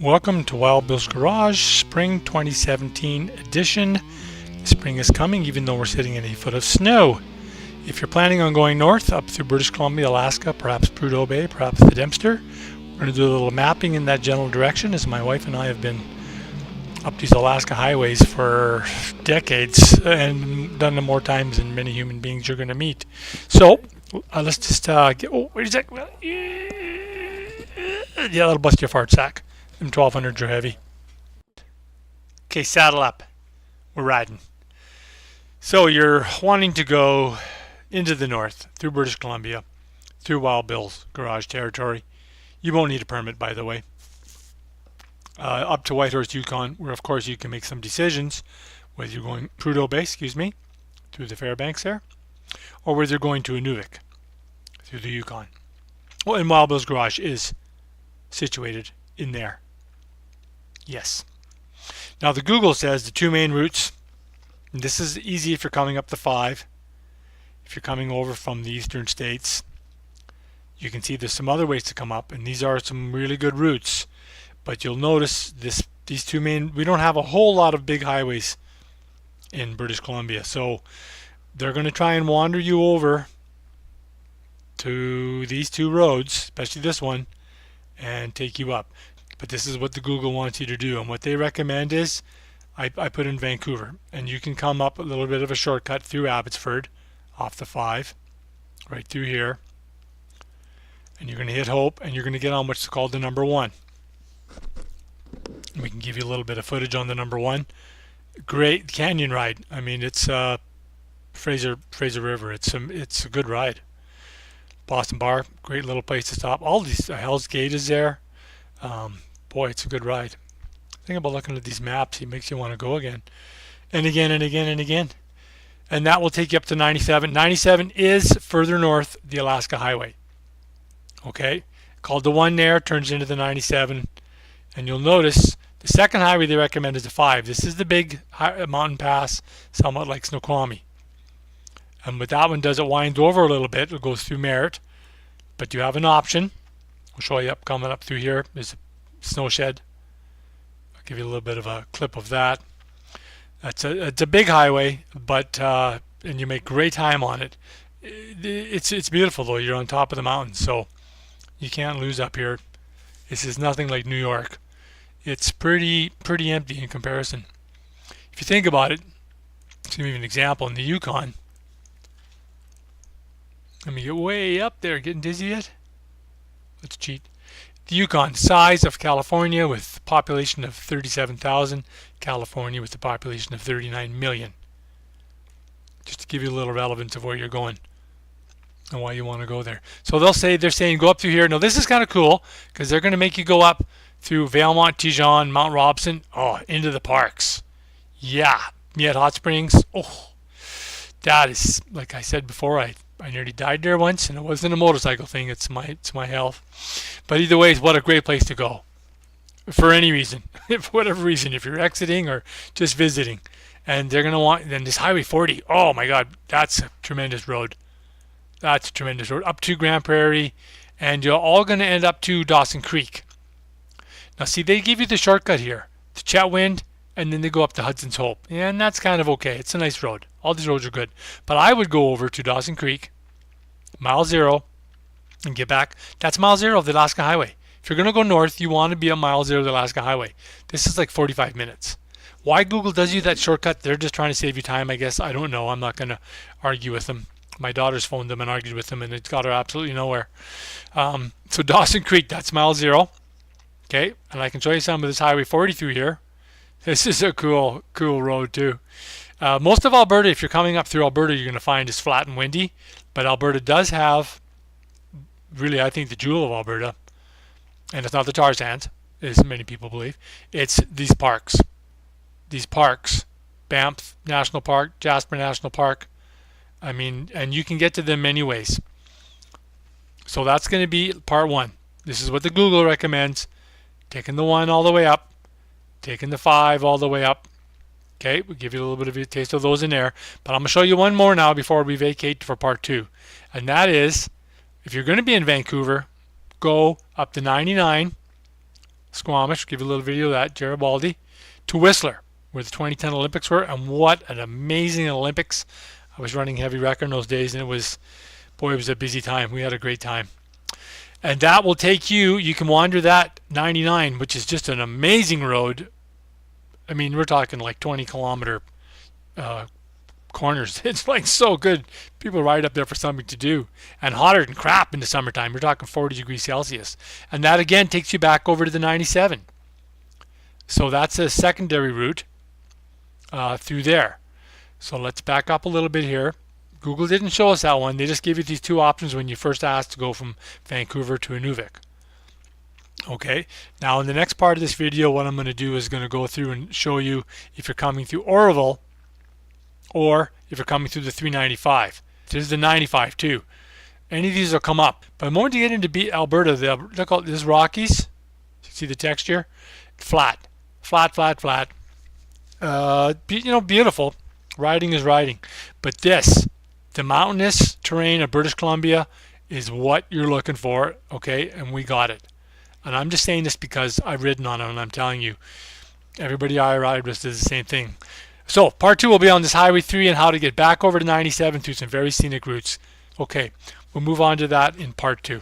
Welcome to Wild Bill's Garage, Spring 2017 edition. Spring is coming even though we're sitting in a foot of snow. If you're planning on going north up through British Columbia, Alaska, perhaps Prudhoe Bay, perhaps the Dempster, we're going to do a little mapping in that general direction as my wife and I have been up these Alaska highways for decades and done them more times than many human beings you're going to meet. So let's just get, oh, wait a sec. Yeah, that'll bust your fart sack. Them 1200s are heavy. Okay, saddle up. We're riding. So you're wanting to go into the north through British Columbia, through Wild Bill's Garage territory. You won't need a permit, by the way. Up to Whitehorse, Yukon, where of course you can make some decisions whether you're going Prudhoe Bay, through the Fairbanks there, or whether you're going to Inuvik through the Yukon. Well, and Wild Bill's Garage is situated in there. Yes. Now the Google says the two main routes, and this is easy if you're coming up the 5. If you're coming over from the eastern states, you can see there's some other ways to come up, and these are some really good routes. But you'll notice these two main, we don't have a whole lot of big highways in British Columbia, so they're going to try and wander you over to these two roads, especially this one, and take you up. But this is what the Google wants you to do, and what they recommend is I put in Vancouver, and you can come up a little bit of a shortcut through Abbotsford off the 5 right through here, and you're going to hit Hope, and you're going to get on what's called the number 1. We can give you a little bit of footage on the number 1. Great canyon ride. I mean, it's Fraser River. It's a good ride. Boston Bar, great little place to stop. All these Hell's Gate is there. Boy, it's a good ride. Think about looking at these maps. It makes you want to go again and again and again and again. And that will take you up to 97. 97 is further north, the Alaska Highway. Okay, called the 1 there, turns into the 97. And you'll notice the second highway they recommend is the 5. This is the big mountain pass, somewhat like Snoqualmie. And with that one, does it winds over a little bit. It goes through Merritt. But you have an option. I'll show you coming up through here is a snow shed. I'll give you a little bit of a clip of that. It's a big highway, but and you make great time on it. It's beautiful though. You're on top of the mountain, so you can't lose up here. This is nothing like New York. It's pretty empty in comparison. If you think about it, to give you an example, in the Yukon, let me get way up there. Getting dizzy yet? Let's cheat. The Yukon, size of California with a population of 37,000. California with a population of 39 million. Just to give you a little relevance of where you're going and why you want to go there. So they're saying go up through here. Now this is kind of cool because they're going to make you go up through Valemount, Tijon, Mount Robson, into the parks. Yeah, Miette Hot Springs. Oh, that is, like I said before, I nearly died there once, and it wasn't a motorcycle thing. It's my health. But either way, what a great place to go for any reason, for whatever reason, if you're exiting or just visiting. And they're gonna want then this Highway 40. Oh my God, that's a tremendous road. That's a tremendous road up to Grand Prairie, and you're all gonna end up to Dawson Creek. Now, see, they give you the shortcut here to Chetwynd, and then they go up to Hudson's Hope, and that's kind of okay. It's a nice road. All these roads are good, but I would go over to Dawson Creek, mile 0, and get back. That's mile 0 of the Alaska Highway. If you're going to go north, you want to be on mile 0 of the Alaska Highway. This is like 45 minutes. Why Google does you that shortcut? They're just trying to save you time, I guess. I don't know. I'm not going to argue with them. My daughter's phoned them and argued with them, and it's got her absolutely nowhere. So Dawson Creek, that's mile 0. Okay, and I can show you some of this Highway 40 through here. This is a cool road too. Most of Alberta, if you're coming up through Alberta, you're going to find is flat and windy. But Alberta does have, really, I think, the jewel of Alberta, and it's not the tar sands, as many people believe. It's these parks. These parks, Banff National Park, Jasper National Park. I mean, and you can get to them many ways. So that's going to be part 1. This is what the Google recommends. Taking the 1 all the way up, taking the 5 all the way up. Okay, we'll give you a little bit of a taste of those in there. But I'm going to show you one more now before we vacate for part 2. And that is, if you're going to be in Vancouver, go up to 99 Squamish, give you a little video of that, Garibaldi, to Whistler, where the 2010 Olympics were, and what an amazing Olympics. I was running heavy record in those days, and it was a busy time. We had a great time. And that will take you can wander that 99, which is just an amazing road. I mean, we're talking like 20-kilometer corners. It's like so good. People ride up there for something to do. And hotter than crap in the summertime. We're talking 40 degrees Celsius. And that again takes you back over to the 97. So that's a secondary route through there. So let's back up a little bit here. Google didn't show us that one. They just gave you these two options when you first asked to go from Vancouver to Inuvik. Okay, now in the next part of this video, what I'm going to do is going to go through and show you if you're coming through Oroville or if you're coming through the 395. This is the 95 too. Any of these will come up. But the moment you get into Alberta, look at this Rockies. See the texture? Flat, flat, flat, flat. Beautiful. Riding is riding. But the mountainous terrain of British Columbia is what you're looking for, okay? And we got it. And I'm just saying this because I've ridden on it, and I'm telling you, everybody I ride with does the same thing. So part 2 will be on this Highway 3 and how to get back over to 97 through some very scenic routes. Okay, we'll move on to that in part 2.